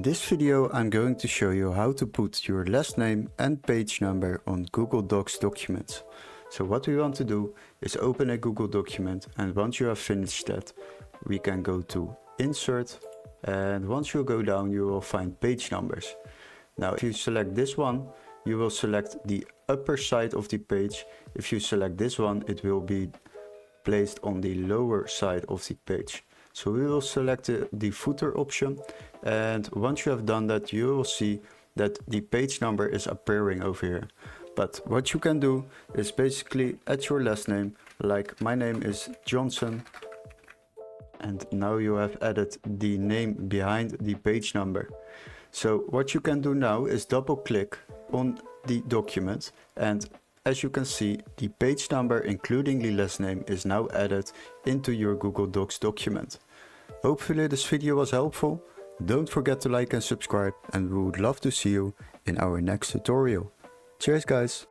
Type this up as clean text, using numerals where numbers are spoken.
this video I'm going to show you how to put your last name and page number on Google Docs documents. So what we want to do is open a Google document, and once you have finished that, we can go to Insert, and once you go down you will find page numbers. Now if you select this one, you will select the upper side of the page. If you select this one, it will be placed on the lower side of the page. So we will select the footer option, and once you have done that, you will see that the page number is appearing over here. But what you can do is basically add your last name, like my name is Johnson, and now you have added the name behind the page number. So what you can do now is double click on the document, and as you can see, the page number including the last name is now added into your Google Docs document. Hopefully this video was helpful. Don't forget to like and subscribe, and we would love to see you in our next tutorial. Cheers guys!